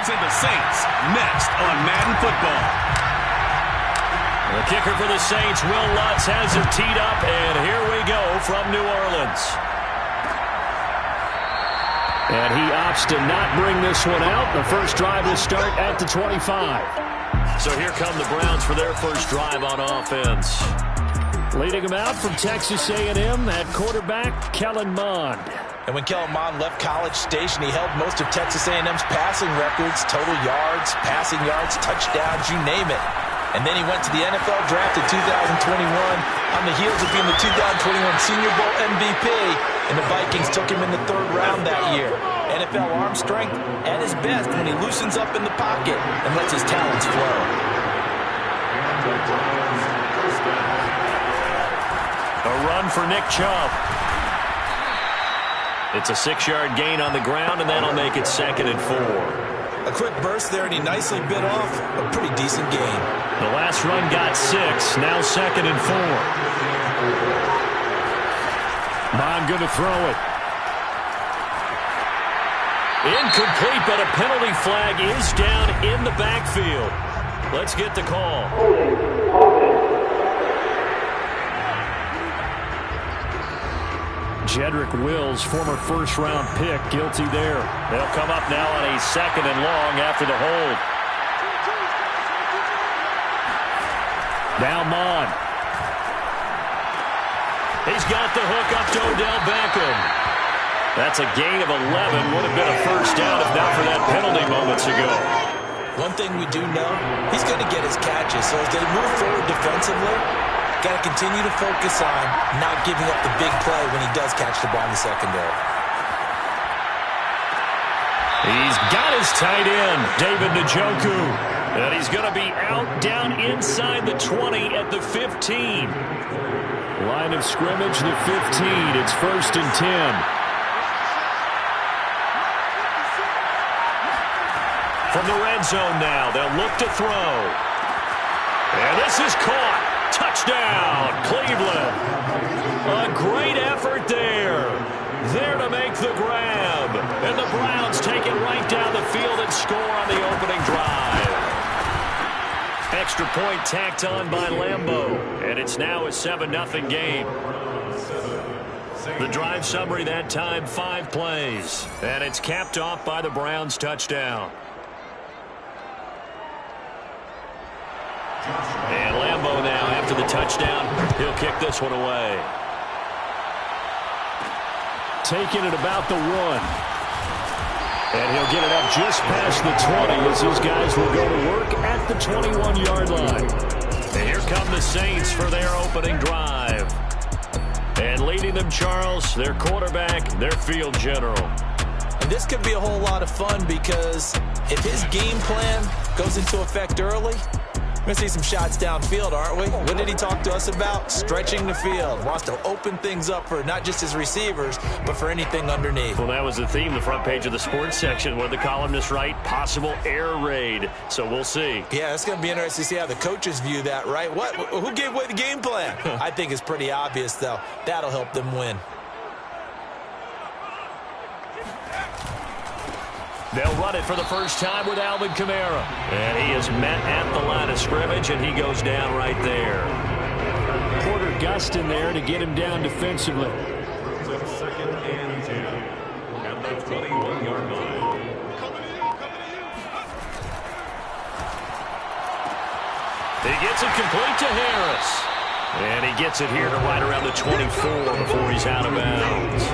to the Saints next on Madden Football. The kicker for the Saints, Will Lutz, has it teed up, and here we go from New Orleans. And he opts to not bring this one out. The first drive will start at the 25. So here come the Browns for their first drive on offense. Leading them out from Texas A&M at quarterback, Kellen Mond. And when Kellen Mond left College Station, he held most of Texas A&M's passing records, total yards, passing yards, touchdowns, you name it. And then he went to the NFL draft in 2021 on the heels of being the 2021 Senior Bowl MVP. And the Vikings took him in the 3rd round that year. NFL arm strength at his best when he loosens up in the pocket and lets his talents flow. A run for Nick Chubb. It's a 6-yard gain on the ground, and that'll make it 2nd and 4. A quick burst there, and he nicely bit off a pretty decent gain. The last run got 6, now 2nd and 4. Mond going to throw it. Incomplete, but a penalty flag is down in the backfield. Let's get the call. Jedrick Wills, former first-round pick, guilty there. They'll come up now on a 2nd and long after the hold. Now Mond. He's got the hook up to Odell Beckham. That's a gain of 11. Would have been a first down if not for that penalty moments ago. One thing we do know, he's going to get his catches. So as they move forward defensively, got to continue to focus on not giving up the big play when he does catch the ball in the secondary. He's got his tight end, David Njoku. And he's going to be out down inside the 20 at the 15. Line of scrimmage, the 15. It's 1st and 10. From the red zone now, they'll look to throw. And this is caught. Touchdown, Cleveland. A great effort there. There to make the grab. And the Browns take it right down the field and score on the opening drive. Extra point tacked on by Lambeau. And it's now a 7-0 game. The drive summary that time, 5 plays. And it's capped off by the Browns touchdown. And Lambeau now, after the touchdown, he'll kick this one away. Taking it about the 1. And he'll get it up just past the 20 as these guys will go to work at the 21-yard line. And here come the Saints for their opening drive. And leading them, Charles, their quarterback, their field general. And this could be a whole lot of fun because if his game plan goes into effect early, we're going to see some shots downfield, aren't we? What did he talk to us about? Stretching the field. Wants to open things up for not just his receivers, but for anything underneath. Well, that was the theme, the front page of the sports section, where the columnists write possible air raid. So we'll see. Yeah, it's going to be interesting to see how the coaches view that, right? What? Who gave away the game plan? I think it's pretty obvious, though. That'll help them win. They'll run it for the first time with Alvin Kamara. And he is met at the line of scrimmage, and he goes down right there. Porter Gustin there to get him down defensively. It's a 2nd and 10 at the 21-yard line. He gets it complete to Harris. And he gets it here to right around the 24 before he's out of bounds.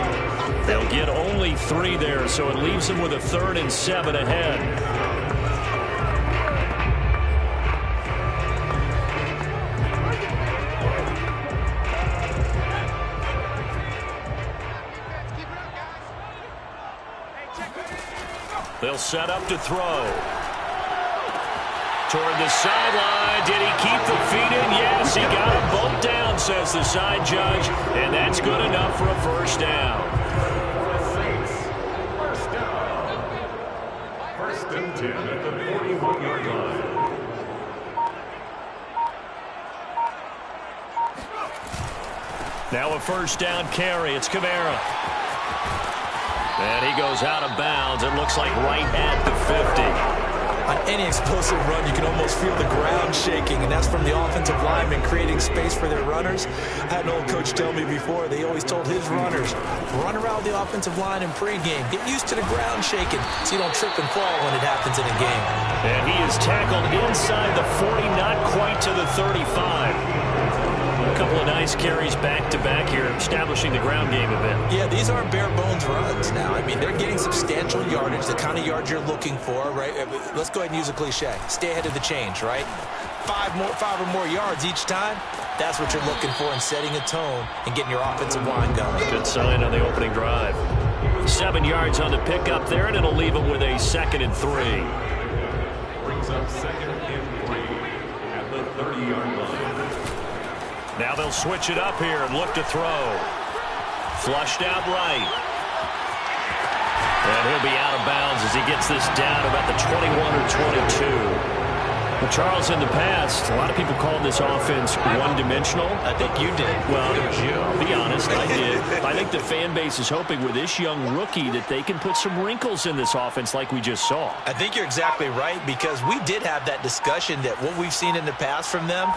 They'll get only 3 there, so it leaves them with a 3rd and 7 ahead. They'll set up to throw. Toward the sideline. Did he keep the feet in? Yes, he got them both down, says the side judge. And that's good enough for a first down. First down. 1st and 10 at the 41-yard line. Now a first down carry. It's Kamara. And he goes out of bounds. It looks like right at the 50. On any explosive run, you can almost feel the ground shaking, and that's from the offensive linemen creating space for their runners. I had an old coach tell me before, they always told his runners, run around the offensive line in pregame. Get used to the ground shaking so you don't trip and fall when it happens in a game. And he is tackled inside the 40, not quite to the 35. A couple of nice carries back-to-back here, establishing the ground game a bit. Yeah, these aren't bare-bones runs now. I mean, they're getting substantial yardage, the kind of yards you're looking for, right? Let's go ahead and use a cliche. Stay ahead of the change, right? Five or more yards each time. That's what you're looking for in setting a tone and getting your offensive line going. Good sign on the opening drive. 7 yards on the pickup there, and it'll leave them with a 2nd and 3. Brings up 2nd and 3 at the 30-yard line. Now they'll switch it up here and look to throw. Flushed out right. And he'll be out of bounds as he gets this down about the 21 or 22. Well, Charles, in the past, a lot of people called this offense one-dimensional. I think you did. Well, be honest, I did. I think the fan base is hoping with this young rookie that they can put some wrinkles in this offense like we just saw. I think you're exactly right, because we did have that discussion that what we've seen in the past from them,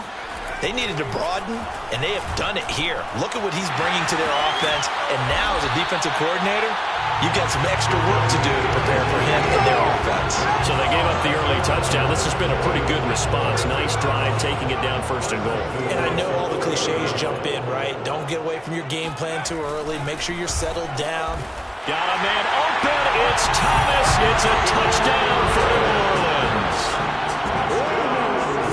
they needed to broaden, and they have done it here. Look at what he's bringing to their offense, and now as a defensive coordinator, you've got some extra work to do to prepare for him and their offense. So they gave up the early touchdown. This has been a pretty good response. Nice drive, taking it down 1st and goal. And I know all the cliches jump in, right? Don't get away from your game plan too early. Make sure you're settled down. Got a man open. It's Thomas. It's a touchdown for New Orleans.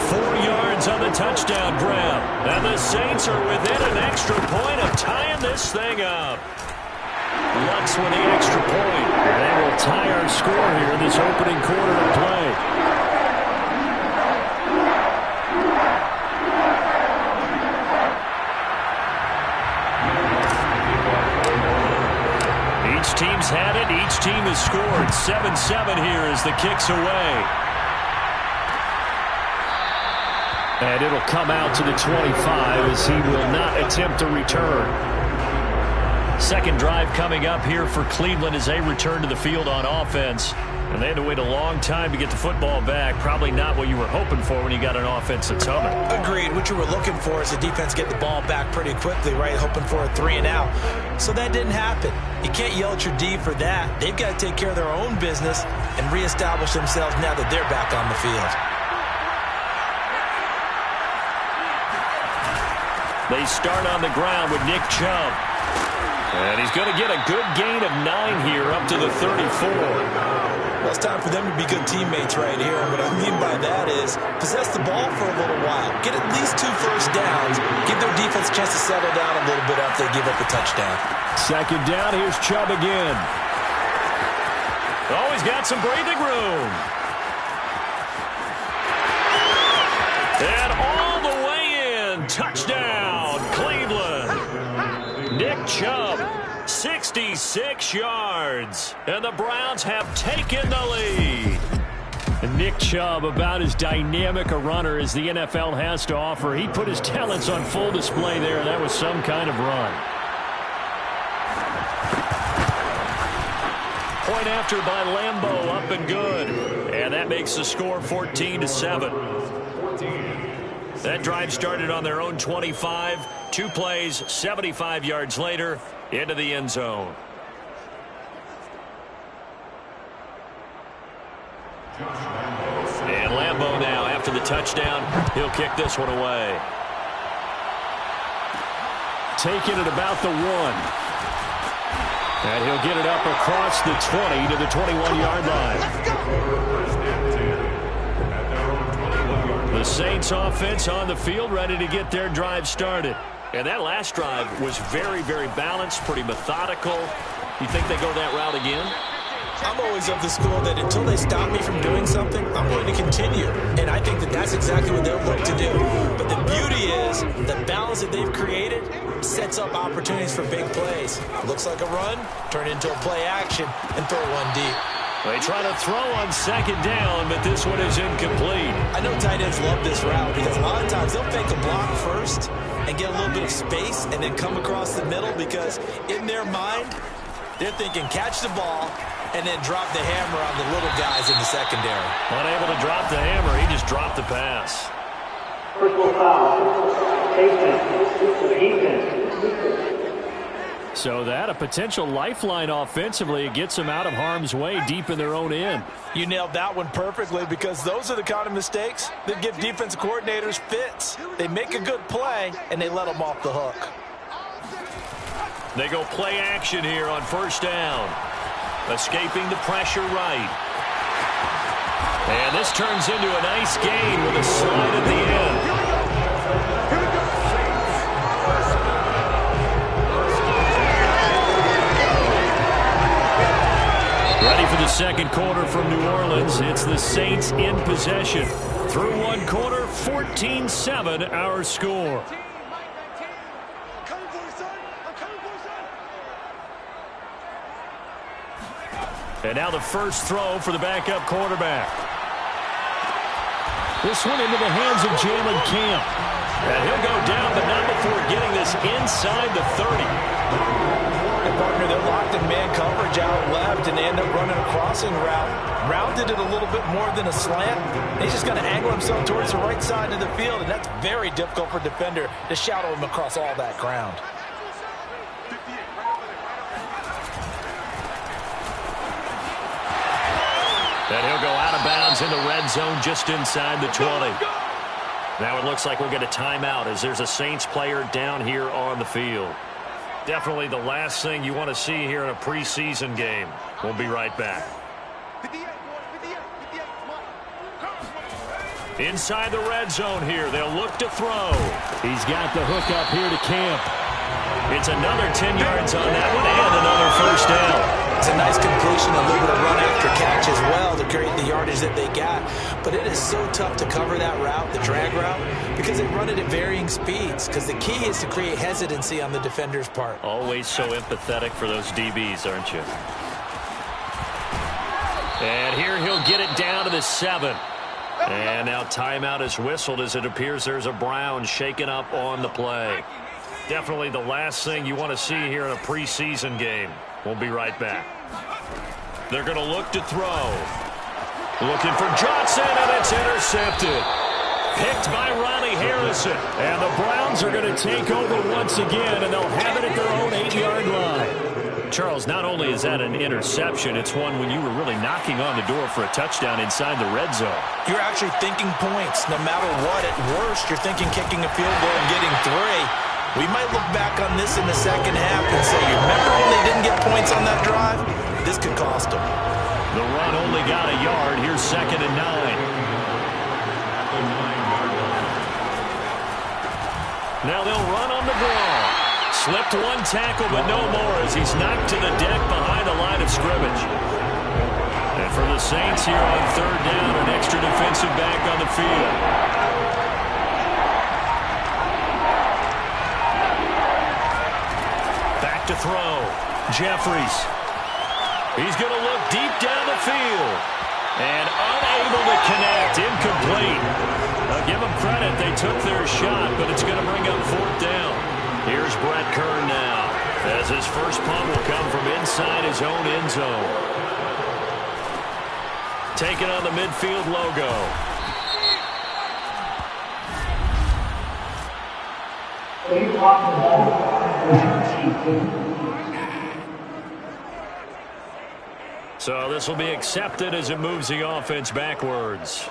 4 yards on the touchdown grab. And the Saints are within an extra point of tying this thing up. Lutz with the extra point. And they will tie our score here in this opening quarter of play. Each team's had it. Each team has scored. 7-7 here as the kick's away. And it'll come out to the 25 as he will not attempt to return. 2nd drive coming up here for Cleveland as they return to the field on offense. And they had to wait a long time to get the football back. Probably not what you were hoping for when you got an offense that's humming. Agreed. What you were looking for is the defense get the ball back pretty quickly, right? Hoping for a 3 and out. So that didn't happen. You can't yell at your D for that. They've got to take care of their own business and reestablish themselves now that they're back on the field. They start on the ground with Nick Chubb. And he's going to get a good gain of 9 here up to the 34. Well, it's time for them to be good teammates right here. And what I mean by that is possess the ball for a little while. Get at least 2 first downs. Give their defense a chance to settle down a little bit after they give up a touchdown. 2nd down, here's Chubb again. Oh, he's got some breathing room. And all the way in. Touchdown, Cleveland. Nick Chubb, 66 yards. And the Browns have taken the lead. And Nick Chubb, about as dynamic a runner as the NFL has to offer. He put his talents on full display there, and that was some kind of run. Point after by Lambeau, up and good. And that makes the score 14-7. That drive started on their own 25. 2 plays, 75 yards later, into the end zone. And Lambeau now, after the touchdown, he'll kick this one away. Taking it about the 1. And he'll get it up across the 20 to the 21-yard line. The Saints offense on the field, ready to get their drive started. And that last drive was very, very balanced, pretty methodical. You think they go that route again? I'm always of the school that until they stop me from doing something, I'm going to continue. And I think that that's exactly what they'll look to do. But the beauty is the balance that they've created sets up opportunities for big plays. Looks like a run, turn into a play action, and throw one deep. They try to throw on 2nd down, but this one is incomplete. I know tight ends love this route because a lot of times they'll fake a block first and get a little bit of space and then come across the middle because in their mind, They're thinking catch the ball and then drop the hammer on the little guys in the secondary. Unable to drop the hammer, he just dropped the pass. Personal foul. So that, a potential lifeline offensively. It gets them out of harm's way deep in their own end. You nailed that one perfectly, because those are the kind of mistakes that give defensive coordinators fits. They make a good play, and they let them off the hook. They go play action here on first down. Escaping the pressure right. And this turns into a nice gain with a slide at the end. Ready for the second quarter from New Orleans. It's the Saints in possession. Through one quarter, 14-7 our score. And now the first throw for the backup quarterback. This one into the hands of Jalen Camp. And he'll go down, but not before getting this inside the 30. And partner, they're locked in man coverage out left, and they end up running a crossing route. Rounded it a little bit more than a slant. He's just going to angle himself towards the right side of the field, and that's very difficult for a defender to shadow him across all that ground. And he'll go out of bounds in the red zone just inside the 20. Now it looks like we'll get a timeout as there's a Saints player down here on the field. Definitely the last thing you want to see here in a preseason game. We'll be right back. Inside the red zone here. They'll look to throw. He's got the hook up here to Camp. It's another 10 yards on that one and another first down. It's a nice completion, a little bit of run after catch as well to create the yardage that they got. But it is so tough to cover that route, the drag route, because they run it at varying speeds. Because the key is to create hesitancy on the defender's part. Always so empathetic for those DBs, aren't you? And here he'll get it down to the 7. And now timeout is whistled as it appears there's a Brown shaken up on the play. Definitely the last thing you want to see here in a preseason game. We'll be right back. They're going to look to throw. Looking for Johnson, and it's intercepted. Picked by Ronnie Harrison. And the Browns are going to take over once again, and they'll have it at their own 8-yard line. Charles, not only is that an interception, it's one when you were really knocking on the door for a touchdown inside the red zone. You're actually thinking points. No matter what, at worst, you're thinking kicking a field goal and getting 3. We might look back on this in the second half and say, you remember when they didn't get points on that drive? This could cost them. The run only got a yard. Here's 2nd and 9. Now they'll run on the draw. Slipped one tackle, but no more as he's knocked to the deck behind the line of scrimmage. And for the Saints here on 3rd down, an extra defensive back on the field. To throw. Jeffries. He's going to look deep down the field. And unable to connect. Incomplete. I'll give them credit. They took their shot, but it's going to bring up 4th down. Here's Brett Kern now, as his first punt will come from inside his own end zone. Taking on the midfield logo. So this will be accepted as it moves the offense backwards.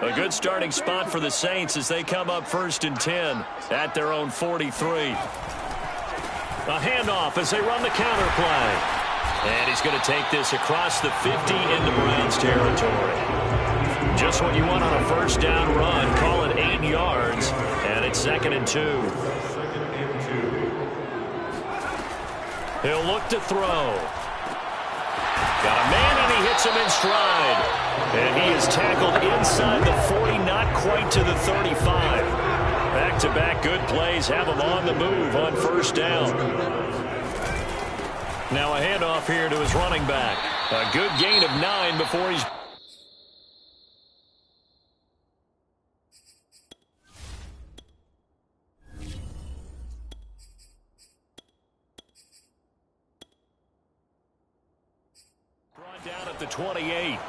A good starting spot for the Saints as they come up 1st and 10 at their own 43. A handoff as they run the counter play. And he's going to take this across the 50 into Browns territory. Just what you want on a first down run. Call it 8 yards. And it's 2nd and 2. He'll look to throw. Got a man, and he hits him in stride. And he is tackled inside the 40, not quite to the 35. Back-to-back good plays have him on the move on first down. Now a handoff here to his running back. A good gain of 9 before he's... at the 28.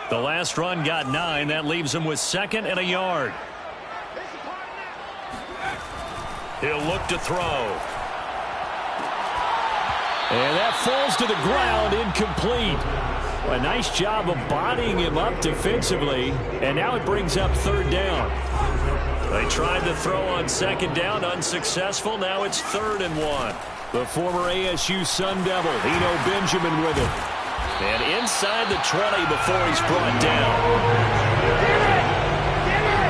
The last run got 9. That leaves him with 2nd and a yard. He'll look to throw. And that falls to the ground, incomplete. A nice job of bodying him up defensively. And now it brings up 3rd down. They tried to throw on 2nd down, unsuccessful. Now it's 3rd and 1. The former ASU Sun Devil, Eno Benjamin with it. And inside the 20 before he's brought down.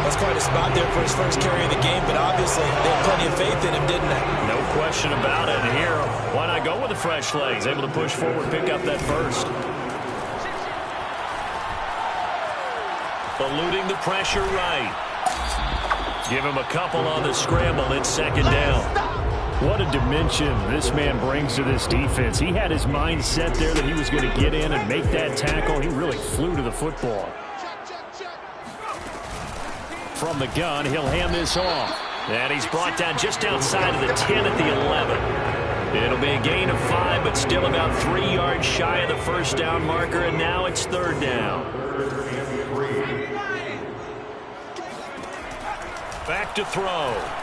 That's quite a spot there for his first carry of the game, but obviously they had plenty of faith in him, didn't they? No question about it. And here, why not go with the fresh legs? Able to push forward, pick up that first. Eluding the pressure right. Give him a couple on the scramble. It's 2nd down. What a dimension this man brings to this defense. He had his mind set there that he was going to get in and make that tackle. He really flew to the football. From the gun, he'll hand this off. And he's brought down just outside of the 10 at the 11. It'll be a gain of 5, but still about 3 yards shy of the first down marker, and now it's 3rd down. Back to throw.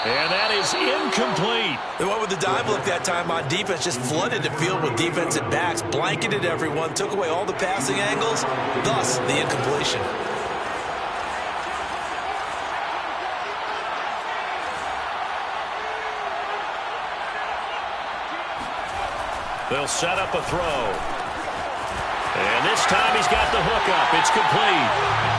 And that is incomplete. They went with the dime look that time on defense, just flooded the field with defensive backs, blanketed everyone, took away all the passing angles, thus the incompletion. They'll set up a throw. And this time he's got the hook up. It's complete.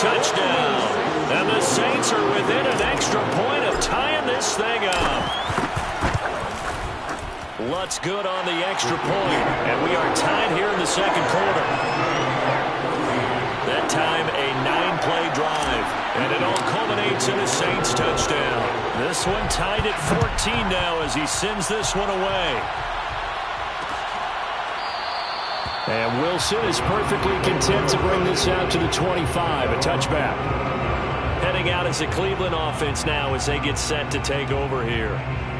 Touchdown. And the Saints are within an extra point of tying this thing up. Lutz good on the extra point. And we are tied here in the second quarter. That time a 9-play drive. And it all culminates in a Saints touchdown. This one tied at 14 now as he sends this one away. And Wilson is perfectly content to bring this out to the 25, a touchback. Heading out as a Cleveland offense now as they get set to take over here.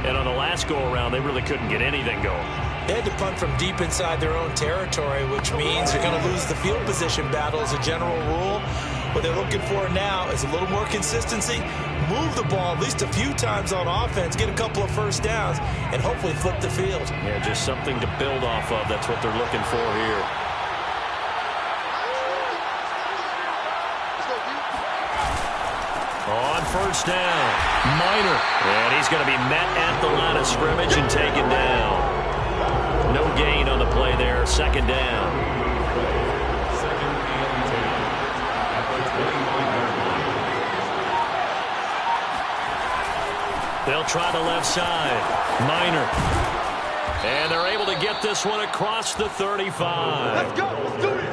And on the last go-around, they really couldn't get anything going. They had to punt from deep inside their own territory, which means they're going to lose the field position battle as a general rule. What they're looking for now is a little more consistency, move the ball at least a few times on offense, get a couple of first downs, and hopefully flip the field. Yeah, just something to build off of. That's what they're looking for here. On first down, Minor. And he's going to be met at the line of scrimmage and taken down. No gain on the play there. Second down. Second and 10 at the 21-yard line. They'll try the left side. Minor. And they're able to get this one across the 35. Let's go. Let's do it.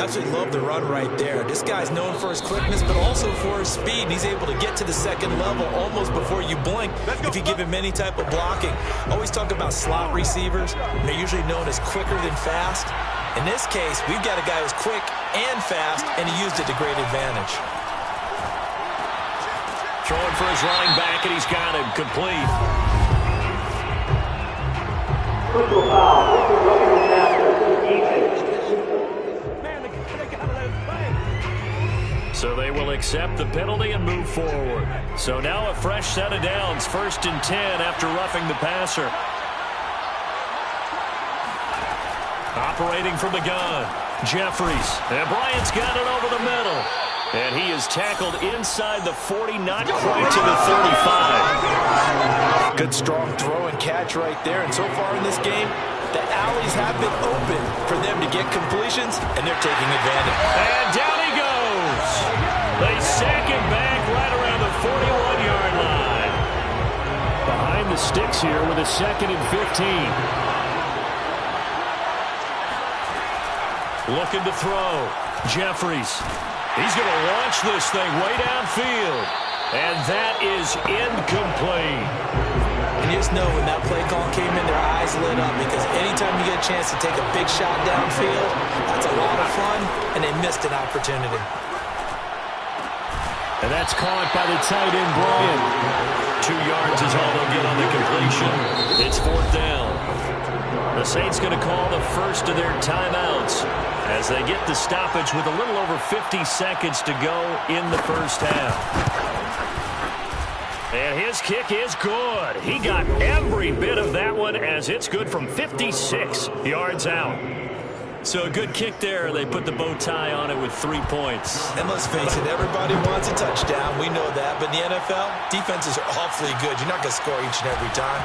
Absolutely love the run right there. This guy's known for his quickness, but also for his speed. He's able to get to the second level almost before you blink if you give him any type of blocking. Always talk about slot receivers. They're usually known as quicker than fast. In this case, we've got a guy who's quick and fast, and he used it to great advantage. Throwing for his running back, and he's got him complete. Personal foul. This is roughing the passer. Defense. So they will accept the penalty and move forward. So now a fresh set of downs. 1st and 10 after roughing the passer. Operating from the gun. Jeffries. And Bryant's got it over the middle. And he is tackled inside the 40, not quite to the 35. Good strong throw and catch right there. And so far in this game, the alleys have been open for them to get completions, and they're taking advantage. And down he goes. They sack him back right around the 41-yard line. Behind the sticks here with a 2nd and 15. Looking to throw. Jeffries. He's going to launch this thing way downfield. And that is incomplete. And you just know when that play call came in, their eyes lit up, because anytime you get a chance to take a big shot downfield, that's a lot of fun, and they missed an opportunity. And that's caught by the tight end, Bryant. 2 yards is all they'll get on the completion. It's 4th down. The Saints going to call the first of their timeouts as they get the stoppage with a little over 50 seconds to go in the first half. And his kick is good. He got every bit of that one as it's good from 56 yards out. So a good kick there. They put the bow tie on it with 3 points. And let's face it, everybody wants a touchdown. We know that. But in the NFL, defenses are awfully good. You're not going to score each and every time.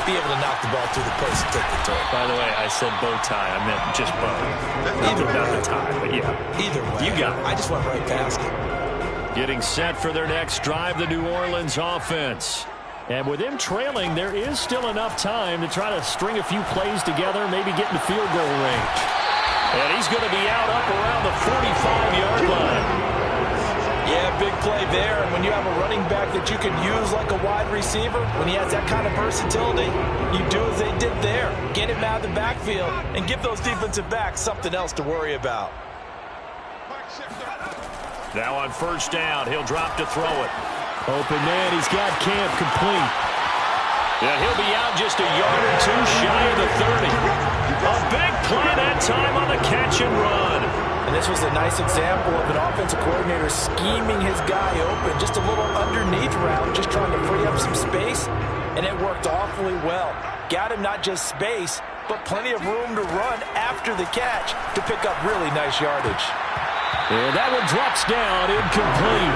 Be able to knock the ball through the post and take the toll. By the way, I said bow tie. I meant just bow. Not the tie, but yeah. Either way. You got it. I just went right past it. Getting set for their next drive, the New Orleans offense. And with them trailing, there is still enough time to try to string a few plays together, maybe get in the field goal range. And he's going to be out up around the 45-yard line. Yeah, big play there. And when you have a running back that you can use like a wide receiver, when he has that kind of versatility, you do as they did there. Get him out of the backfield and give those defensive backs something else to worry about. Now on first down, he'll drop to throw it. Open man, he's got Camp complete. And he'll be out just a yard or two shy of the 30. A big play that time on the catch and run. And this was a nice example of an offensive coordinator scheming his guy open. Just a little underneath route, just trying to free up some space. And it worked awfully well. Got him not just space, but plenty of room to run after the catch to pick up really nice yardage. And that one drops down, incomplete.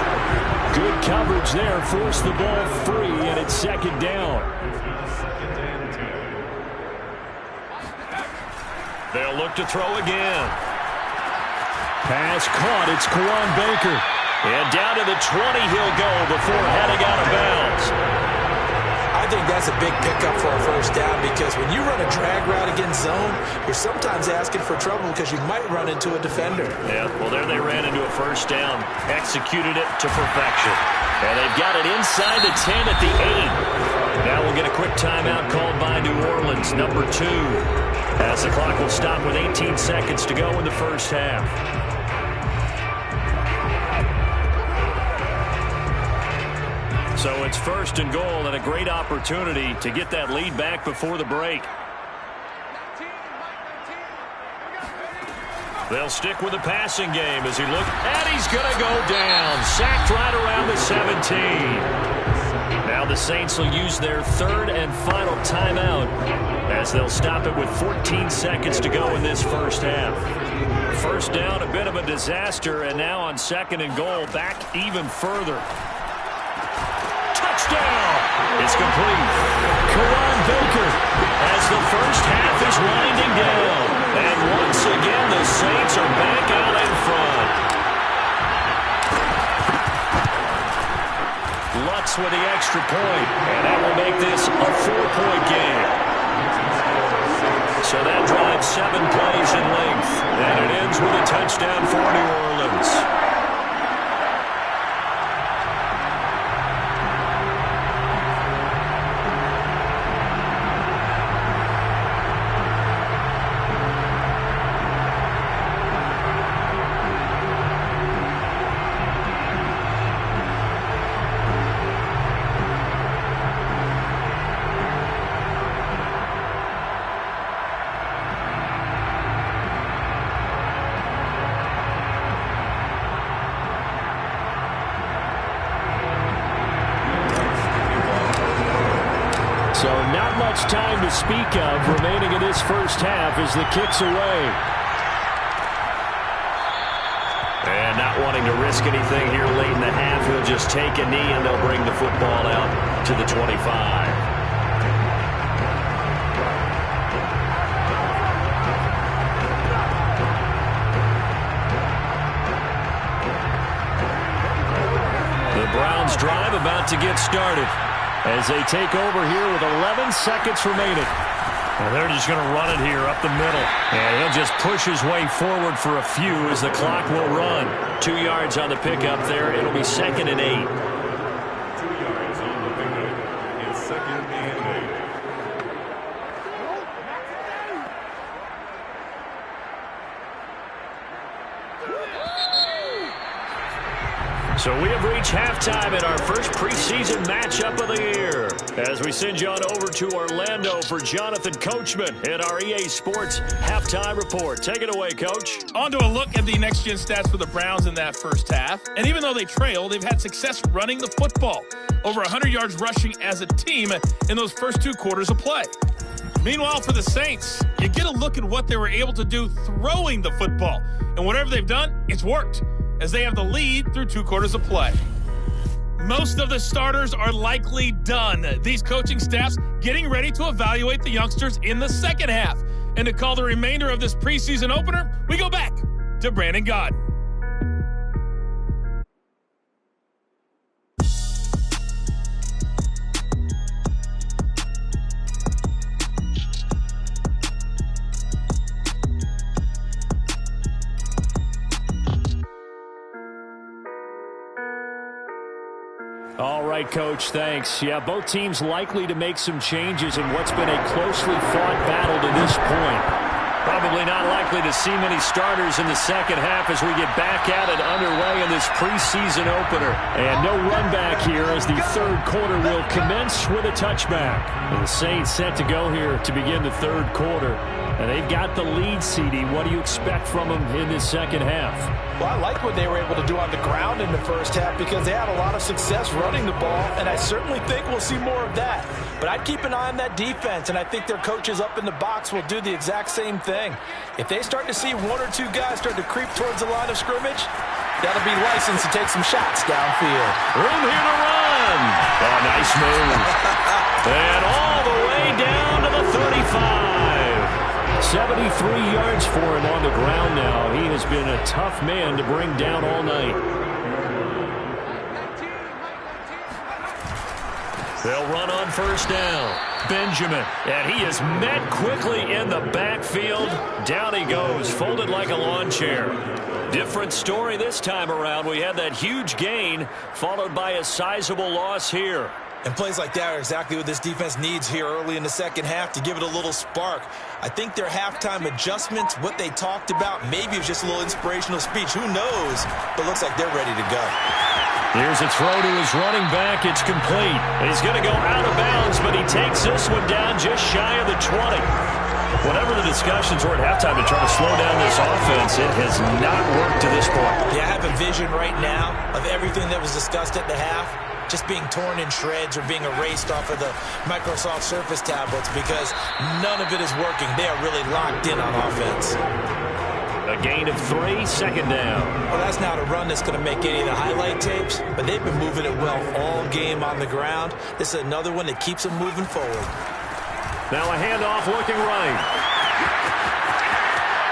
Good coverage there, forced the ball free, and it's 2nd down. They'll look to throw again. Pass caught, it's Kawan Baker. And down to the 20 he'll go before heading out of bounds. I think that's a big pickup for a first down, because when you run a drag route against zone, you're sometimes asking for trouble because you might run into a defender. Yeah, well, there they ran into a first down, executed it to perfection. And they've got it inside the 10 at the 8. Now we'll get a quick timeout called by New Orleans, number 2, as the clock will stop with 18 seconds to go in the first half. So it's 1st and goal, and a great opportunity to get that lead back before the break. They'll stick with the passing game as he looks, and he's going to go down. Sacked right around the 17. Now the Saints will use their third and final timeout as they'll stop it with 14 seconds to go in this first half. First down, a bit of a disaster, and now on second and goal, back even further. Touchdown! It's complete. Karan Baker as the first half is winding down. And once again, the Saints are back out in front. Lutz with the extra point, and that will make this a 4-point game. So that drives 7 plays in length, and it ends with a touchdown for New Orleans. So not much time to speak of remaining in this first half as the kick's away. And not wanting to risk anything here late in the half, he'll just take a knee and they'll bring the football out to the 25. The Browns drive about to get started as they take over here with 11 seconds remaining. And they're just going to run it here up the middle. And he'll just push his way forward for a few as the clock will run. 2 yards on the pickup there. It'll be 2nd and 8. 2 yards on the pickup. It's 2nd and 8. So we have reached halftime in our first preseason matchup of the year. As we send you on over to Orlando for Jonathan Coachman and our EA Sports Halftime Report. Take it away, Coach. On to a look at the next-gen stats for the Browns in that first half. And even though they trail, they've had success running the football. Over 100 yards rushing as a team in those first 2 quarters of play. Meanwhile, for the Saints, you get a look at what they were able to do throwing the football. And whatever they've done, it's worked, as they have the lead through 2 quarters of play. Most of the starters are likely done. These coaching staffs getting ready to evaluate the youngsters in the second half. And to call the remainder of this preseason opener, we go back to Brandon Gaudin. All right, Coach, thanks. Yeah, both teams likely to make some changes in what's been a closely fought battle to this point. Probably not likely to see many starters in the second half as we get back at it underway in this preseason opener. And no run back here as the third quarter will commence with a touchback. And the Saints set to go here to begin the third quarter. And they've got the lead, CD. What do you expect from them in this second half? Well, I like what they were able to do on the ground in the first half because they had a lot of success running the ball, and I certainly think we'll see more of that. But I'd keep an eye on that defense, and I think their coaches up in the box will do the exact same thing. If they start to see 1 or 2 guys start to creep towards the line of scrimmage, that'll be licensed to take some shots downfield. Room here to run. Oh, nice move. And all the way down to the 35. 73 yards for him on the ground now. He has been a tough man to bring down all night. They'll run on first down. Benjamin, and he is met quickly in the backfield. Down he goes, folded like a lawn chair. Different story this time around. We had that huge gain, followed by a sizable loss here. And plays like that are exactly what this defense needs here early in the second half to give it a little spark. I think their halftime adjustments, what they talked about, maybe it was just a little inspirational speech. Who knows? But looks like they're ready to go. Here's a throw to his running back. It's complete. He's going to go out of bounds, but he takes this one down just shy of the 20. Whatever the discussions were at halftime to try to slow down this offense, it has not worked to this point. Yeah, I have a vision right now of everything that was discussed at the half just being torn in shreds or being erased off of the Microsoft Surface tablets because none of it is working. They are really locked in on offense. A gain of 3, second down. Well, that's not a run that's going to make any of the highlight tapes, but they've been moving it well all game on the ground. This is another one that keeps them moving forward. Now a handoff looking right.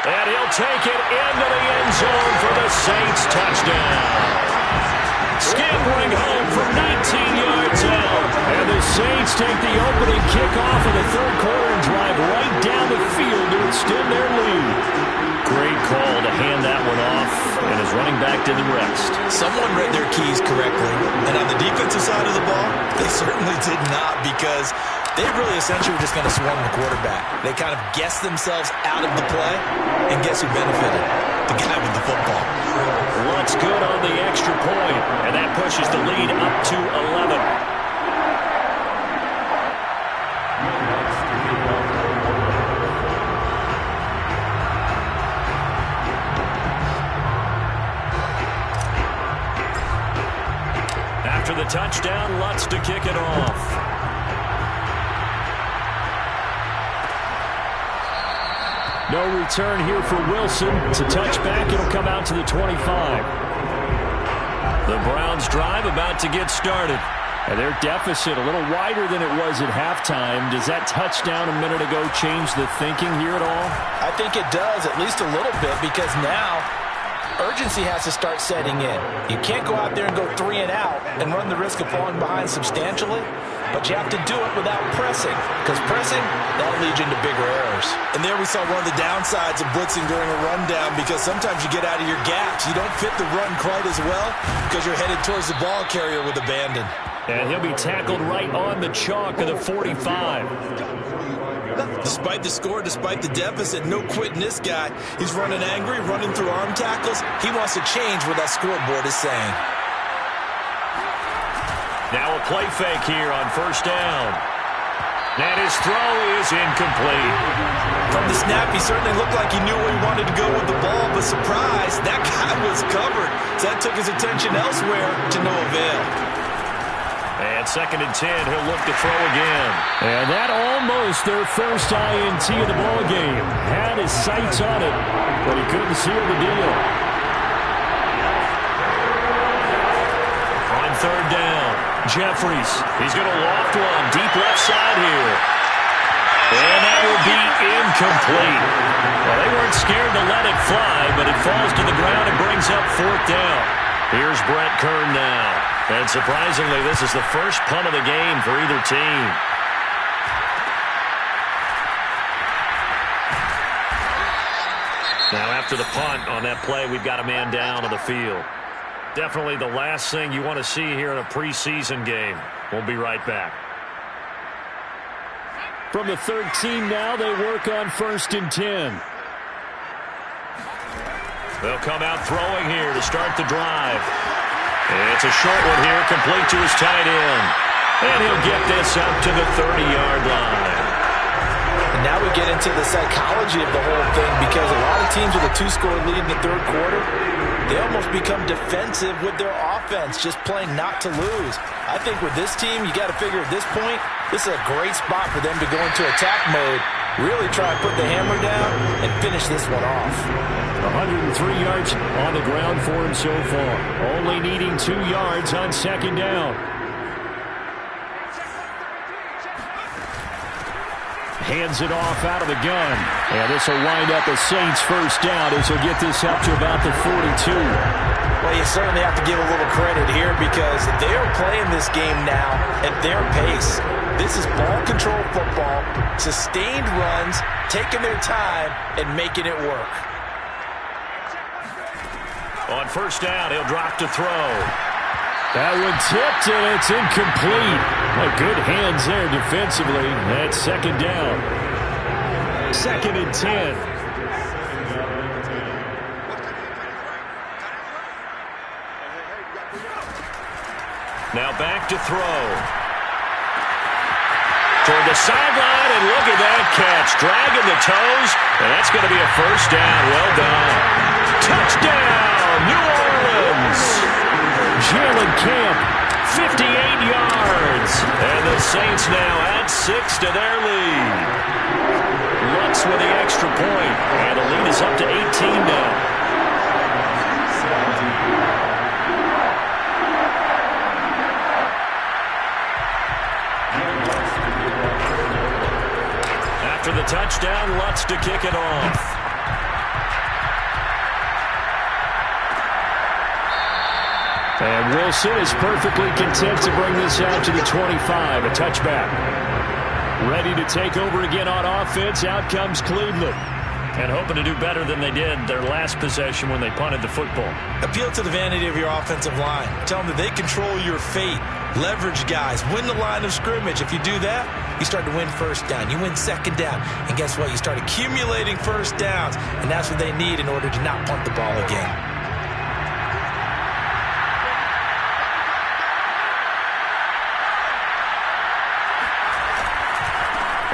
And he'll take it into the end zone for the Saints touchdown. Scampering home from 19 yards out. And the Saints take the opening kickoff of the third quarter and drive right down the field to extend their lead. Great call to hand that one off, and his running back did the rest. Someone read their keys correctly, and on the defensive side of the ball, they certainly did not because they really essentially were just going to swarm the quarterback. They kind of guessed themselves out of the play, and guess who benefited? The guy with the football. Lutz good on the extra point, and that pushes the lead up to 11. After the touchdown, Lutz to kick it off. No return here for Wilson. To touch back, it'll come out to the 25. The Browns drive about to get started. And their deficit a little wider than it was at halftime. Does that touchdown a minute ago change the thinking here at all? I think it does, at least a little bit, because now urgency has to start setting in. You can't go out there and go 3 and out and run the risk of falling behind substantially, but you have to do it without pressing, because pressing, that'll lead you into bigger errors. And there we saw one of the downsides of blitzing during a rundown, because sometimes you get out of your gaps. You don't fit the run quite as well because you're headed towards the ball carrier with abandon. And he'll be tackled right on the chalk of the 45. Despite the score, despite the deficit, no quitting this guy. He's running angry, running through arm tackles. He wants to change what that scoreboard is saying. Now a play fake here on first down. And his throw is incomplete. From the snap, he certainly looked like he knew where he wanted to go with the ball, but surprise, that guy was covered. So that took his attention elsewhere to no avail. And second and 10, he'll look to throw again. And that almost their first INT of the ball game. Had his sights on it, but he couldn't seal the deal. On third down, Jeffries. He's going to loft one deep left side here. And that will be incomplete. Well, they weren't scared to let it fly, but it falls to the ground and brings up fourth down. Here's Brett Kern now. And surprisingly, this is the first punt of the game for either team. Now after the punt on that play, we've got a man down on the field. Definitely the last thing you want to see here in a preseason game. We'll be right back. From the 13 now, they work on first and 10. They'll come out throwing here to start the drive. It's a short one here, complete to his tight end. And he'll get this up to the 30-yard line. And now we get into the psychology of the whole thing, because a lot of teams with a 2-score lead in the third quarter, they almost become defensive with their offense, just playing not to lose. I think with this team, you got to figure at this point, this is a great spot for them to go into attack mode, really try and put the hammer down and finish this one off. 103 yards on the ground for him so far. Only needing 2 yards on second down. Hands it off out of the gun. And this will wind up a Saints first down as he'll get this up to about the 42. Well, you certainly have to give a little credit here, because they're playing this game now at their pace. This is ball control football, sustained runs, taking their time and making it work. On first down, he'll drop to throw. That one tipped, and it's incomplete. Good hands there defensively. That's second down. Second and 10. Now back to throw. toward the sideline, and look at that catch. Dragging the toes, and that's going to be a first down. Well done. Touchdown, New Orleans. Jalen Camp, 58 yards. And the Saints now add 6 to their lead. Lutz with the extra point, and the lead is up to 18 now. After the touchdown, Lutz to kick it off. And Wilson is perfectly content to bring this out to the 25, a touchback. Ready to take over again on offense. Out comes Cleveland. And hoping to do better than they did their last possession when they punted the football. Appeal to the vanity of your offensive line. Tell them that they control your fate. Leverage guys. Win the line of scrimmage. If you do that, you start to win first down. You win second down. And guess what? You start accumulating first downs. And that's what they need in order to not punt the ball again.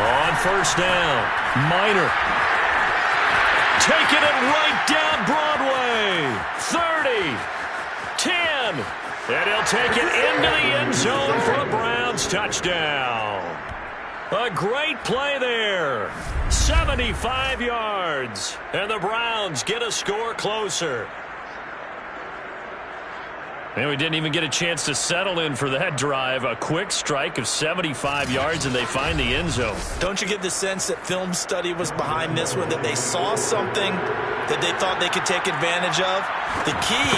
On first down, Minor. Taking it right down Broadway. 30, 10. And he'll take it into the end zone for a Browns touchdown. A great play there. 75 yards. And the Browns get a score closer. And we didn't even get a chance to settle in for that drive. A quick strike of 75 yards, and they find the end zone. Don't you get the sense that film study was behind this one, that they saw something that they thought they could take advantage of? The key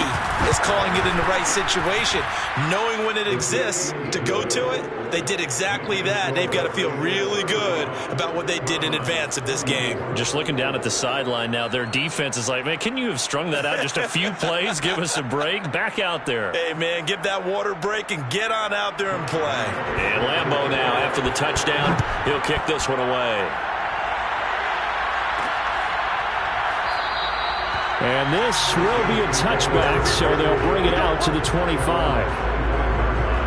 is calling it in the right situation, knowing when it exists to go to it. They did exactly that. They've got to feel really good about what they did in advance of this game. Just looking down at the sideline now, their defense is like, man, can you have strung that out just a few plays? Give us a break. Back out there. Hey, man, give that water break and get on out there and play. And Lambeau now, after the touchdown, he'll kick this one away. And this will be a touchback, so they'll bring it out to the 25.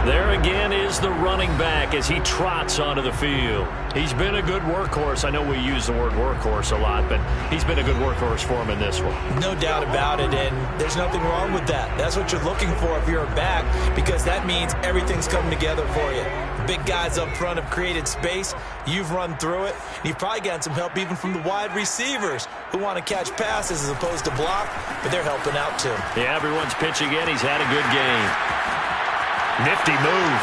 There again is the running back as he trots onto the field. He's been a good workhorse. I know we use the word workhorse a lot, but he's been a good workhorse for him in this one. No doubt about it, and there's nothing wrong with that. That's what you're looking for if you're a back, because that means everything's coming together for you. Big guys up front have created space. You've run through it. You've probably gotten some help even from the wide receivers who want to catch passes as opposed to block, but they're helping out too. Yeah, everyone's pitching in. He's had a good game. Nifty move.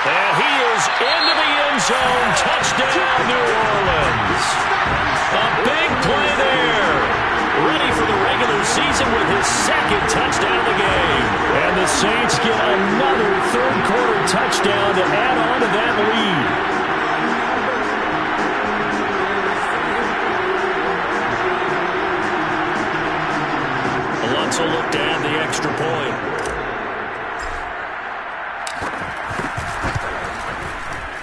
And he is into the end zone. Touchdown, New Orleans. A big play there. Ready for the regular season with his second touchdown of the game. And the Saints get another third-quarter touchdown to add on to that lead. Lutz will look to add the extra point.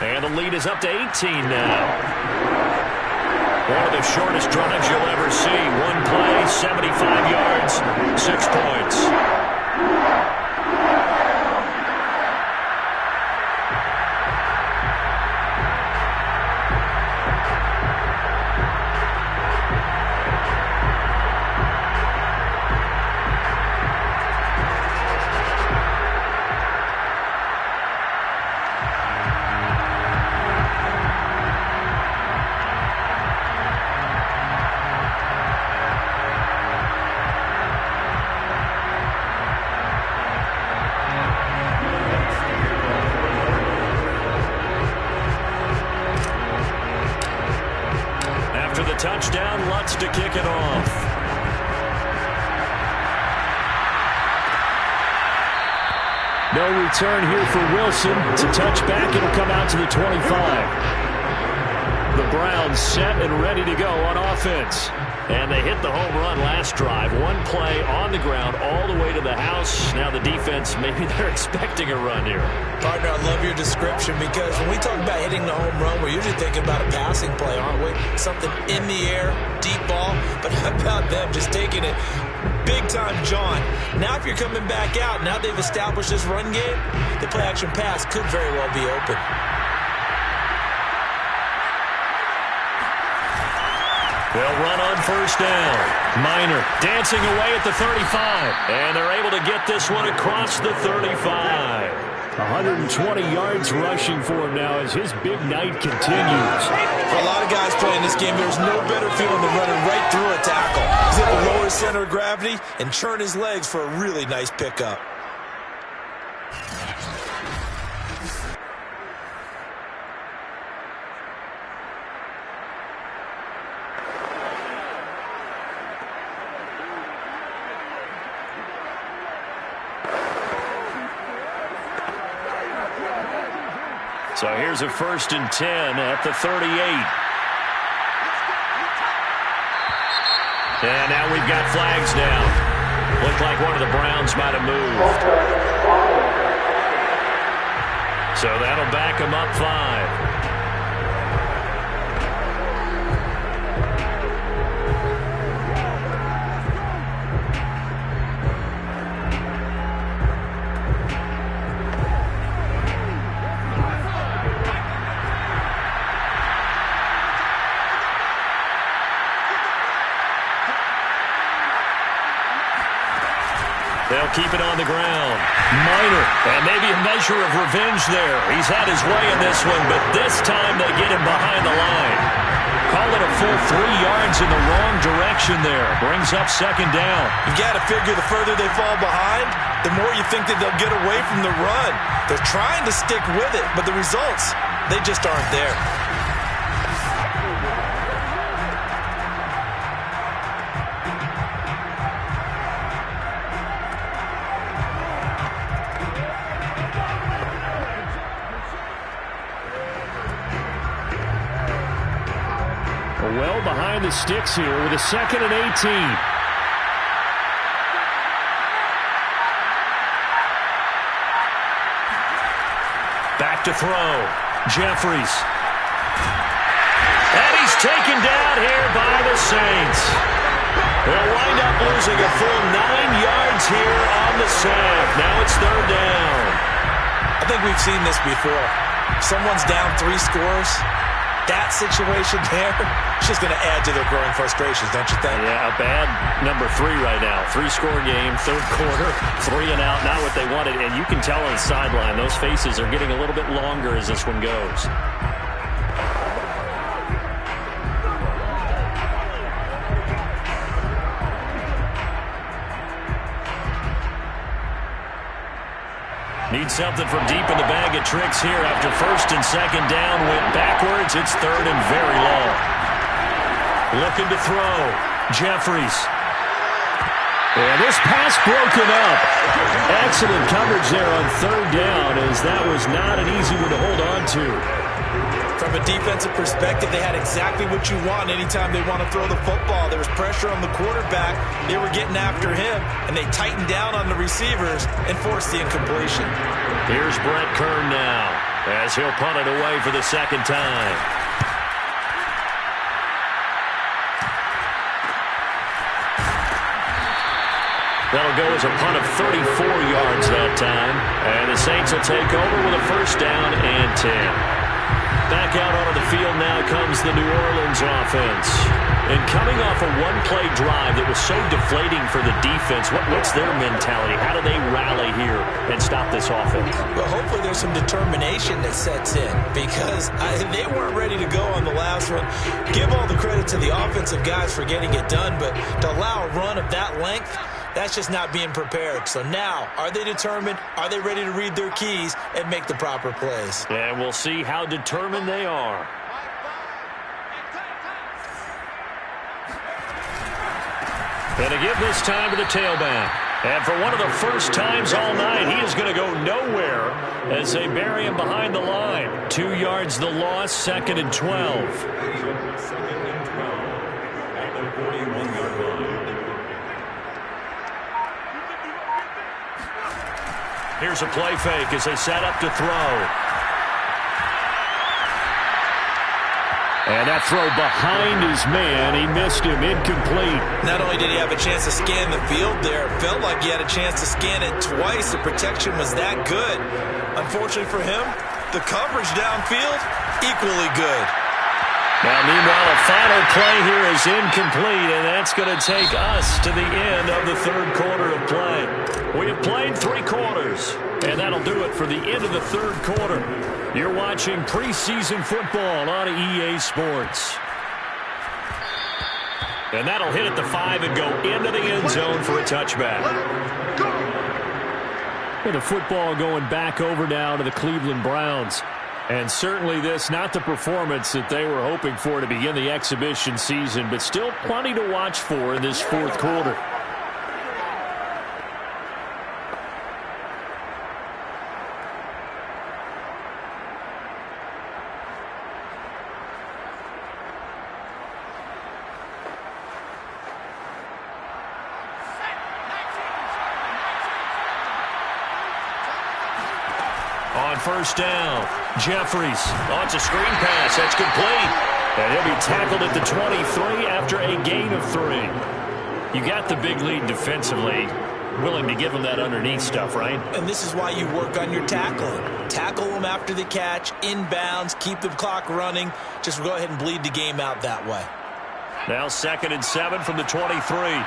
And the lead is up to 18 now. One of the shortest drives you'll ever see. One play, 75 yards, 6 points. Touchdown, Lutz to kick it off. No return here for Wilson. It's a touchback. It'll come out to the 25. The Browns set and ready to go on offense. And they hit the home run last drive. One play on the ground all the way to the house. Now the defense, maybe they're expecting a run here. Partner, I love your description because when we talk about hitting the home run, we're usually thinking about a passing play, aren't we? Something in the air, deep ball. But how about them just taking it big time, John? Now if you're coming back out, now they've established this run game, the play action pass could very well be open. They'll run on first down. Miner dancing away at the 35. And they're able to get this one across the 35. 120 yards rushing for him now as his big night continues. For a lot of guys playing this game, there's no better feeling than running right through a tackle. He's able to lower his center of gravity and churn his legs for a really nice pickup. So here's a 1st and 10 at the 38. And now we've got flags down. Looked like one of the Browns might have moved. So that'll back them up 5. They'll keep it on the ground. Miner, and maybe a measure of revenge there. He's had his way in this one, but this time they get him behind the line. Call it a full 3 yards in the wrong direction there. Brings up 2nd down. You've got to figure the further they fall behind, the more you think that they'll get away from the run. They're trying to stick with it, but the results, they just aren't there. Well behind the sticks here with a 2nd and 18. Back to throw. Jeffries. And he's taken down here by the Saints. They'll wind up losing a full 9 yards here on the sack. Now it's 3rd down. I think we've seen this before. Someone's down 3 scores. That situation there, it's just going to add to their growing frustrations, don't you think? Yeah, a bad number 3 right now. 3-score game, 3rd quarter, 3 and out, not what they wanted. And you can tell on the sideline, those faces are getting a little bit longer as this one goes. Need something from deep in the bag of tricks here after 1st and 2nd down. Went backwards. It's 3rd and very long. Looking to throw. Jeffries. And this pass broken up. Excellent coverage there on 3rd down as that was not an easy one to hold on to. From a defensive perspective, they had exactly what you want anytime they want to throw the football. There was pressure on the quarterback. They were getting after him, and they tightened down on the receivers and forced the incompletion. Here's Brett Kern now as he'll punt it away for the 2nd time. That'll go as a punt of 34 yards that time. And the Saints will take over with a 1st down and 10. Back out onto the field now comes the New Orleans offense. And coming off a one-play drive that was so deflating for the defense, what's their mentality? How do they rally here and stop this offense? Well, hopefully there's some determination that sets in because they weren't ready to go on the last one. Give all the credit to the offensive guys for getting it done, but to allow a run of that length, that's just not being prepared. So now, are they determined? Are they ready to read their keys and make the proper plays? And we'll see how determined they are. And to give this time to the tailback. And for one of the first times all night, he is going to go nowhere as they bury him behind the line. 2 yards the loss, 2nd and 12. 2nd and 12 at the the 41-yard line. Here's a play fake as they set up to throw. And that throw behind his man, he missed him, incomplete. Not only did he have a chance to scan the field there, it felt like he had a chance to scan it twice. The protection was that good. Unfortunately for him, the coverage downfield, equally good. Now, meanwhile, a final play here is incomplete, and that's going to take us to the end of the third quarter of play. We have played 3 quarters, and that'll do it for the end of the third quarter. You're watching preseason football on EA Sports. And that'll hit at the 5 and go into the end zone for a touchback. And the football going back over now to the Cleveland Browns. And certainly this, not the performance that they were hoping for to begin the exhibition season, but still plenty to watch for in this fourth quarter. On first down, Jeffries. Oh, it's a screen pass. That's complete. And he'll be tackled at the 23 after a gain of 3. You got the big lead defensively. Willing to give him that underneath stuff, right? And this is why you work on your tackling. Tackle them after the catch, inbounds, keep the clock running. Just go ahead and bleed the game out that way. Now 2nd and 7 from the 23.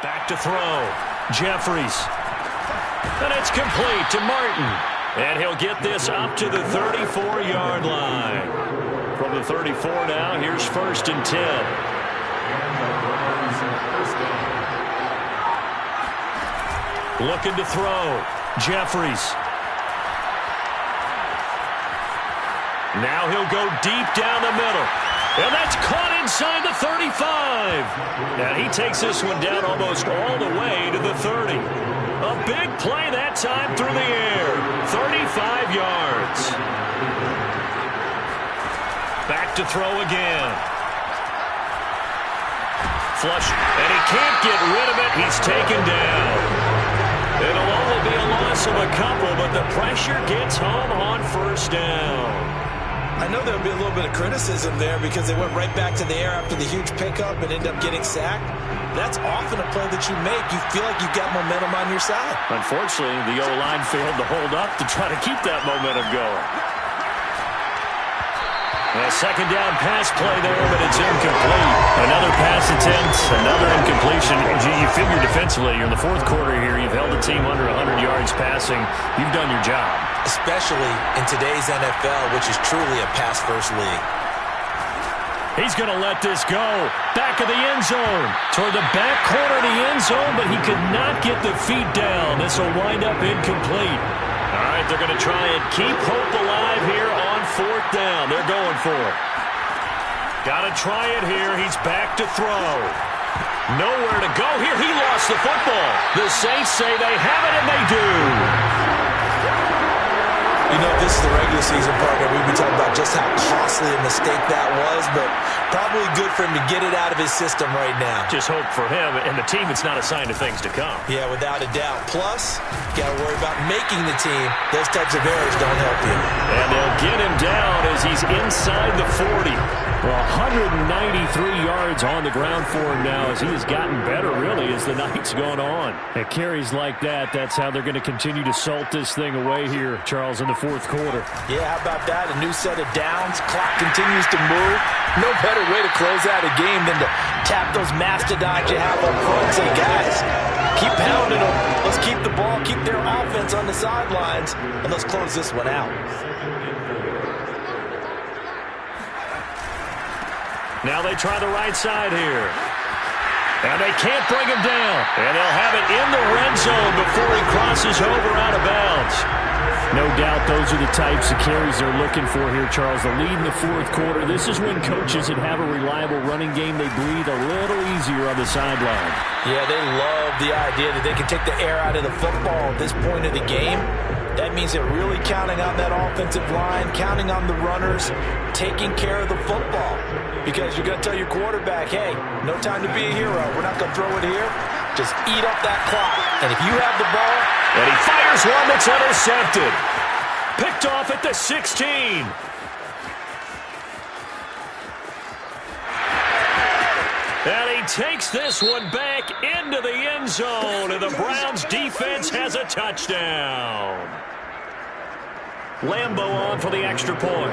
Back to throw. Jeffries. And it's complete to Martin. And he'll get this up to the 34-yard line. From the 34 now, here's 1st and 10. Looking to throw. Jeffries. Now he'll go deep down the middle. And that's caught inside the 35. And he takes this one down almost all the way to the 30. A big play that time through the air. 35 yards. Back to throw again. Flush. And he can't get rid of it. He's taken down. It'll only be a loss of a couple, but the pressure gets home on 1st down. I know there'll be a little bit of criticism there because they went right back to the air after the huge pickup and end up getting sacked. That's often a play that you make. You feel like you've got momentum on your side. Unfortunately, the O-line failed to hold up to try to keep that momentum going. A 2nd down pass play there, but it's incomplete. Another pass attempt, another incompletion. You figure defensively, you're in the 4th quarter here. You've held the team under 100 yards passing. You've done your job. Especially in today's NFL, which is truly a pass-first league. He's going to let this go. Back of the end zone. Toward the back corner of the end zone, but he could not get the feet down. This will wind up incomplete. All right, they're going to try and keep hope alive here on 4th down. They're going for it. Got to try it here. He's back to throw. Nowhere to go here. He lost the football. The Saints say they have it, and they do. You know, this is the regular season partner. We've been talking about just how costly a mistake that was, but probably good for him to get it out of his system right now. Just hope for him and the team it's not a sign of things to come. Yeah, without a doubt. Plus, got to worry about making the team. Those types of errors don't help you. And they'll get him down as he's inside the 40. Well, 193 yards on the ground for him now as he has gotten better, really, as the night's gone on. At carries like that, that's how they're going to continue to salt this thing away here, Charles, in the 4th quarter. Yeah, how about that? A new set of downs. Clock continues to move. No better way to close out a game than to tap those mastodons you have up front and say, guys, keep pounding them. Let's keep the ball, keep their offense on the sidelines, and let's close this one out. Now they try the right side here. And they can't bring him down. And they'll have it in the red zone before he crosses over out of bounds. No doubt those are the types of carries they're looking for here, Charles. The lead in the 4th quarter. This is when coaches that have a reliable running game, they breathe a little easier on the sideline. Yeah, they love the idea that they can take the air out of the football at this point of the game. That means they're really counting on that offensive line, counting on the runners, taking care of the football. Because you're going to tell your quarterback, hey, no time to be a hero. We're not going to throw it here. Just eat up that clock. And if you have the ball... And he fires one that's intercepted. Picked off at the 16. And he takes this one back into the end zone. And the Browns defense has a touchdown. Lambeau on for the extra point.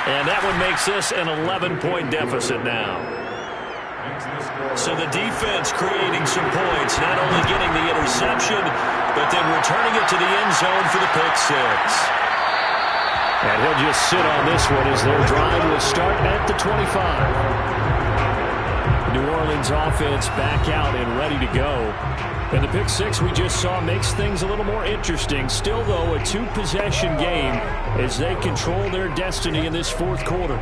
And that one makes this an 11-point deficit now. So the defense creating some points, not only getting the interception, but then returning it to the end zone for the pick six. And he'll just sit on this one as their drive will start at the 25. New Orleans offense back out and ready to go. And the pick six we just saw makes things a little more interesting. Still, though, a two-possession game as they control their destiny in this 4th quarter.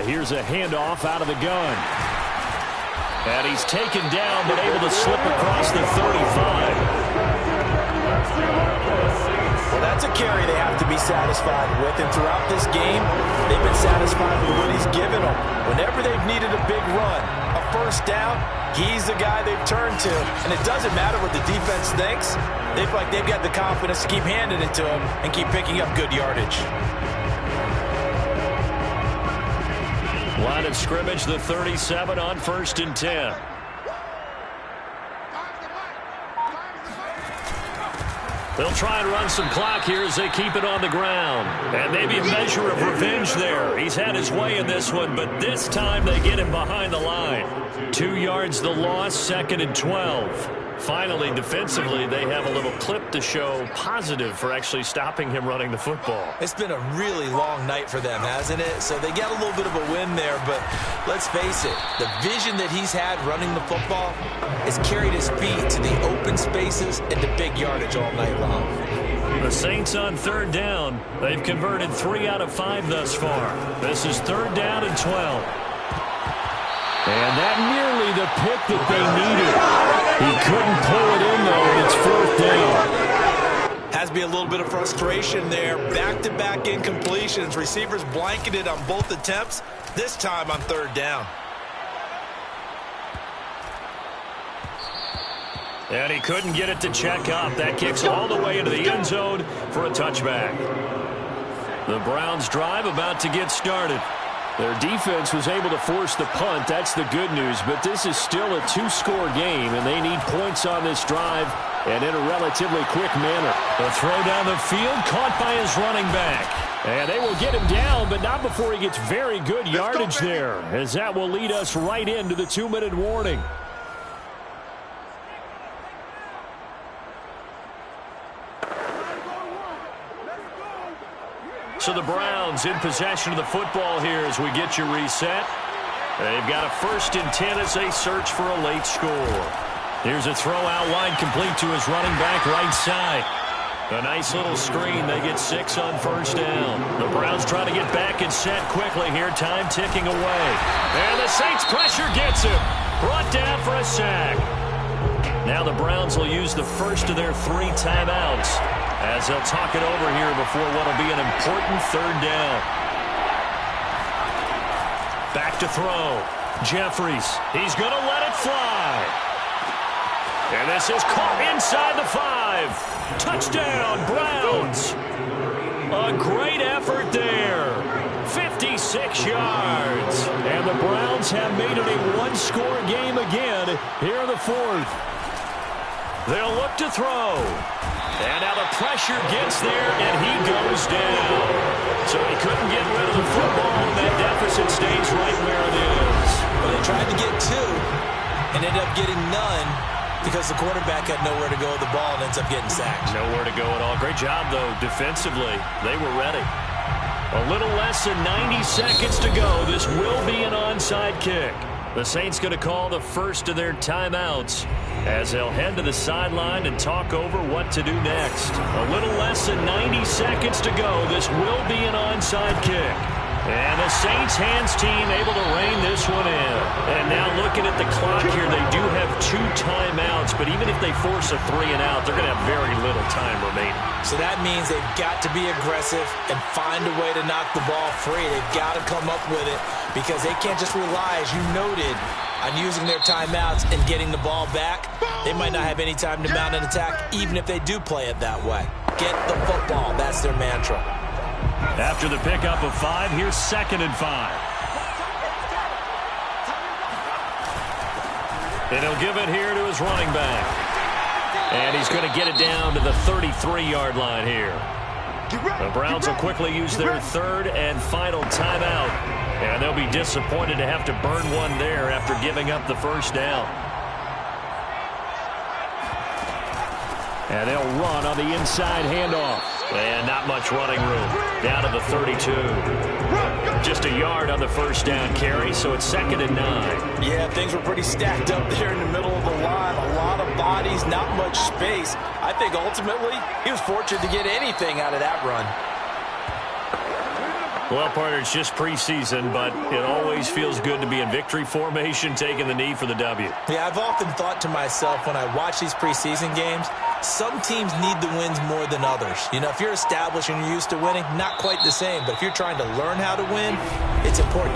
Here's a handoff out of the gun. And he's taken down, but able to slip across the 35. Well, that's a carry they have to be satisfied with. And throughout this game, they've been satisfied with what he's given them. Whenever they've needed a big run, a first down, he's the guy they've turned to. And it doesn't matter what the defense thinks. They feel like they've got the confidence to keep handing it to him and keep picking up good yardage. Line of scrimmage, the 37 on 1st and 10. They'll try and run some clock here as they keep it on the ground. And maybe a measure of revenge there. He's had his way in this one, but this time they get him behind the line. 2 yards the loss, 2nd and 12. Finally, defensively, they have a little clip to show positive for actually stopping him running the football. It's been a really long night for them, hasn't it? So they get a little bit of a win there, but let's face it, the vision that he's had running the football has carried his feet to the open spaces and to big yardage all night long. The Saints on 3rd down. They've converted 3 out of 5 thus far. This is 3rd down and 12. And that nearly the pick that they needed. He couldn't pull it in, though, and it's 4th down. Has to be a little bit of frustration there. Back-to-back incompletions. Receivers blanketed on both attempts, this time on 3rd down. And he couldn't get it to check up. That kicks all the way into the end zone for a touchback. The Browns' drive about to get started. Their defense was able to force the punt. That's the good news. But this is still a 2-score game, and they need points on this drive and in a relatively quick manner. The throw down the field caught by his running back. And they will get him down, but not before he gets very good yardage there, as that will lead us right into the 2-minute warning. So the Browns in possession of the football here as we get you reset. They've got a 1st and 10 as they search for a late score. Here's a throw out wide complete to his running back right side. A nice little screen. They get 6 on 1st down. The Browns try to get back and set quickly here. Time ticking away. And the Saints pressure gets him. Brought down for a sack. Now the Browns will use the first of their 3 timeouts as they'll talk it over here before what will be an important 3rd down. Back to throw. Jeffries. He's going to let it fly. And this is caught inside the 5. Touchdown, Browns. A great effort there. 56 yards. And the Browns have made it a 1-score game again here in the 4th. They'll look to throw. And now the pressure gets there, and he goes down. So he couldn't get rid of the football, and that deficit stays right where it is. Well, they tried to get 2 and ended up getting none because the quarterback had nowhere to go with the ball and ends up getting sacked. Nowhere to go at all. Great job, though, defensively. They were ready. A little less than 90 seconds to go. This will be an onside kick. The Saints going to call the first of their timeouts as they'll head to the sideline and talk over what to do next. A little less than 90 seconds to go. This will be an onside kick. And the Saints hands team able to rein this one in. And now looking at the clock here, they do have 2 timeouts, but even if they force a 3 and out, they're going to have very little time remaining. So that means they've got to be aggressive and find a way to knock the ball free. They've got to come up with it because they can't just rely, as you noted, on using their timeouts and getting the ball back. They might not have any time to mount an attack, even if they do play it that way. Get the football. That's their mantra. After the pickup of 5, here's 2nd and 5. And he'll give it here to his running back. And he's going to get it down to the 33-yard line here. The Browns will quickly use their 3rd and final timeout. And they'll be disappointed to have to burn one there after giving up the 1st down. And they'll run on the inside handoff. And not much running room. Down to the 32. Just a yard on the 1st down carry, so it's 2nd and 9. Yeah, things were pretty stacked up there in the middle of the line. A lot of bodies, not much space. I think ultimately he was fortunate to get anything out of that run. Well, partner, it's just preseason, but it always feels good to be in victory formation, taking the knee for the W. Yeah, I've often thought to myself when I watch these preseason games, some teams need the wins more than others. You know, if you're established and you're used to winning, not quite the same. But if you're trying to learn how to win, it's important.